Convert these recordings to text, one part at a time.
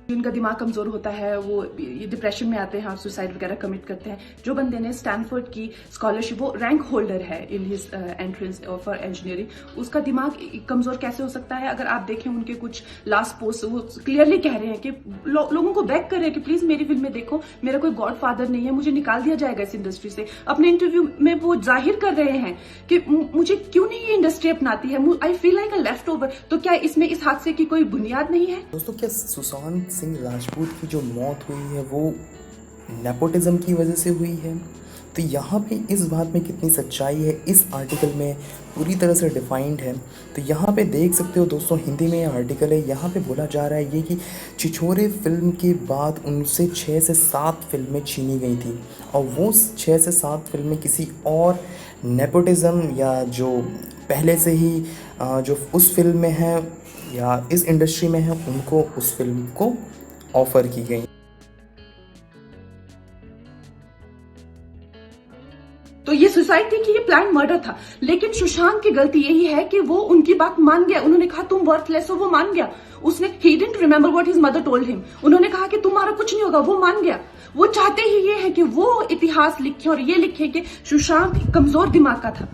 जिनका दिमाग कमजोर होता है वो ये डिप्रेशन में आते हैं और सुसाइड वगैरह कमिट करते हैं। जो बंदे ने स्टैनफोर्ड की स्कॉलरशिप, वो रैंक होल्डर है in his entrance for engineering, उसका दिमाग कमजोर कैसे हो सकता है? अगर आप देखें उनके कुछ लास्ट पोस्ट, वो क्लियरली कह रहे हैं कि लोगों को बैक कर रहे हैं कि प्लीज मेरी फिल्म में देखो, मेरा कोई गॉड फादर नहीं है, मुझे निकाल दिया जाएगा इस इंडस्ट्री से। अपने इंटरव्यू में वो जाहिर कर रहे हैं कि मुझे क्यों नहीं ये इंडस्ट्री अपनाती है, I feel like a left over. तो क्या इसमें इस हादसे की कोई बुनियाद नहीं है? दोस्तों, क्या सुशांत सिंह राजपूत की जो मौत हुई है वो नेपोटिज्म की वजह से हुई है? तो यहाँ पे इस बात में कितनी सच्चाई है इस आर्टिकल में पूरी तरह से डिफाइंड है। तो यहाँ पे देख सकते हो दोस्तों, हिंदी में ये आर्टिकल है। यहाँ पे बोला जा रहा है ये कि छिछोरे फिल्म के बाद उनसे 6 से 7 फिल्में छीनी गई थी, और वो 6 से 7 फिल्में किसी और नेपोटिज्म या जो पहले से ही जो उस फिल्म में है या इस इंडस्ट्री में है, उनको उस फिल्म को ऑफ़र की गई। तो ये सुसाइड थी कि ये प्लान मर्डर था। लेकिन सुशांत की गलती यही है कि वो उनकी बात मान गया। उन्होंने कहा तुम वर्थलेस हो, वो मान गया। उसने he didn't remember what his mother told him. उन्होंने कहा कि तुम्हारा कुछ नहीं होगा, वो मान गया। वो चाहते ही ये है कि वो इतिहास लिखे और ये लिखे कि सुशांत कमजोर दिमाग का था।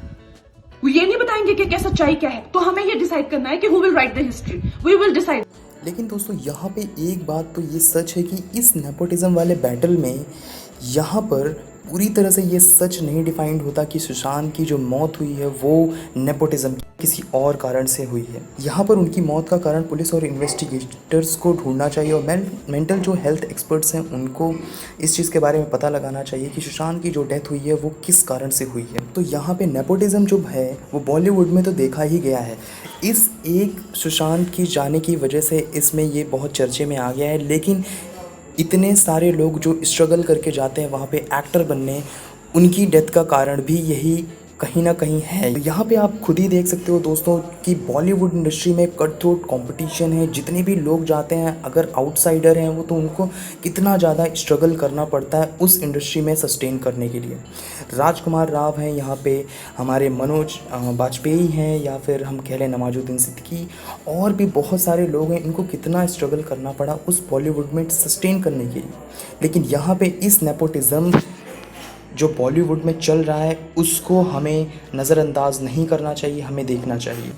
वो ये नहीं बताएंगे कि क्या सच्चाई क्या है। तो हमें ये डिसाइड करना है कि who will write the history, we will decide. लेकिन दोस्तों, यहाँ पे एक बात तो ये सच है कि इस नेपोटिज्म वाले बैटल में यहाँ पर पूरी तरह से ये सच नहीं डिफाइंड होता कि सुशांत की जो मौत हुई है वो नेपोटिज्म किसी और कारण से हुई है। यहाँ पर उनकी मौत का कारण पुलिस और इन्वेस्टिगेटर्स को ढूंढना चाहिए, और मेंटल जो हेल्थ एक्सपर्ट्स हैं उनको इस चीज़ के बारे में पता लगाना चाहिए कि सुशांत की जो डेथ हुई है वो किस कारण से हुई है। तो यहाँ पे नेपोटिज्म जो है वो बॉलीवुड में तो देखा ही गया है। इस एक सुशांत की जाने की वजह से इसमें ये बहुत चर्चे में आ गया है। लेकिन इतने सारे लोग जो स्ट्रगल करके जाते हैं वहाँ पे एक्टर बनने, उनकी डेथ का कारण भी यही कहीं ना कहीं है। यहाँ पे आप खुद ही देख सकते हो दोस्तों कि बॉलीवुड इंडस्ट्री में कट थ्रोट कंपटीशन है। जितने भी लोग जाते हैं, अगर आउटसाइडर हैं वो, तो उनको कितना ज़्यादा स्ट्रगल करना पड़ता है उस इंडस्ट्री में सस्टेन करने के लिए। राजकुमार राव हैं यहाँ पे, हमारे मनोज बाजपेयी हैं, या फिर हम कह लें नवाजुद्दीन सिद्दीकी, और भी बहुत सारे लोग हैं। इनको कितना स्ट्रगल करना पड़ा उस बॉलीवुड में सस्टेन करने के लिए। लेकिन यहाँ पे इस नेपोटिज़म जो बॉलीवुड में चल रहा है उसको हमें नज़रअंदाज नहीं करना चाहिए, हमें देखना चाहिए।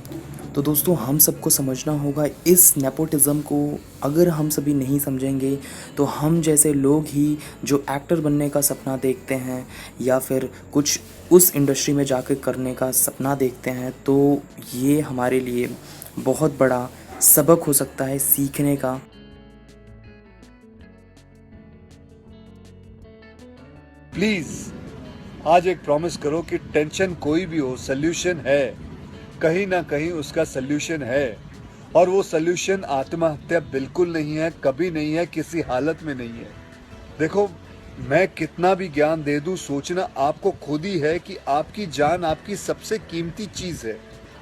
तो दोस्तों, हम सबको समझना होगा इस नेपोटिज़म को। अगर हम सभी नहीं समझेंगे तो हम जैसे लोग ही जो एक्टर बनने का सपना देखते हैं या फिर कुछ उस इंडस्ट्री में जाकर करने का सपना देखते हैं, तो ये हमारे लिए बहुत बड़ा सबक हो सकता है सीखने का। प्लीज आज एक प्रॉमिस करो कि टेंशन कोई भी हो, सोल्यूशन है, कहीं ना कहीं उसका सोल्यूशन है। और वो सोल्यूशन आत्महत्या बिल्कुल नहीं है, कभी नहीं है, किसी हालत में नहीं है। देखो, मैं कितना भी ज्ञान दे दूं, सोचना आपको खुद ही है कि आपकी जान आपकी सबसे कीमती चीज है।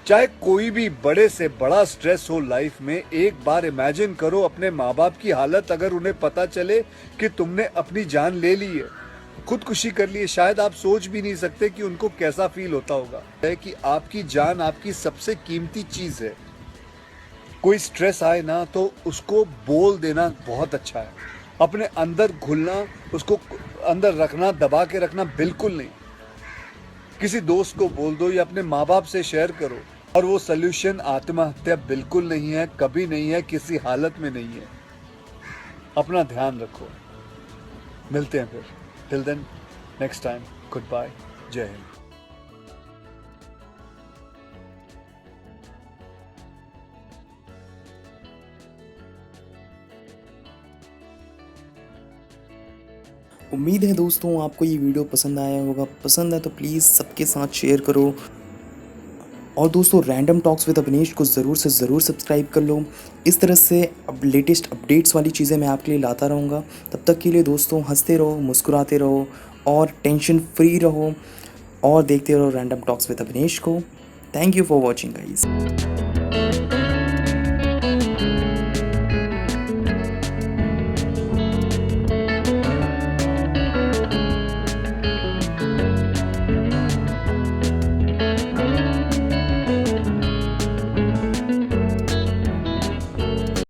चाहे कोई भी बड़े से बड़ा स्ट्रेस हो लाइफ में, एक बार इमेजिन करो अपने माँ बाप की हालत अगर उन्हें पता चले कि तुमने अपनी जान ले ली है, खुदकुशी कर ली है। शायद आप सोच भी नहीं सकते कि उनको कैसा फील होता होगा। है कि आपकी जान आपकी सबसे कीमती चीज है। कोई स्ट्रेस आए ना तो उसको बोल देना बहुत अच्छा है। अपने अंदर घुलना, उसको अंदर रखना, दबा के रखना बिल्कुल नहीं। किसी दोस्त को बोल दो या अपने माँ बाप से शेयर करो। और वो सोल्यूशन आत्महत्या बिल्कुल नहीं है, कभी नहीं है, किसी हालत में नहीं है। अपना ध्यान रखो। मिलते हैं फिर। Till then, next time, goodbye. Jai Hind. उम्मीद है दोस्तों आपको ये वीडियो पसंद आया होगा। पसंद है तो प्लीज़ सबके साथ शेयर करो। और दोस्तों, रैंडम टॉक्स विद अवनीश को ज़रूर से ज़रूर सब्सक्राइब कर लो। इस तरह से अब लेटेस्ट अपडेट्स वाली चीज़ें मैं आपके लिए लाता रहूँगा। तब तक के लिए दोस्तों, हंसते रहो, मुस्कुराते रहो और टेंशन फ्री रहो, और देखते रहो रैंडम टॉक्स विद अवनीश को। Thank you for watching guys.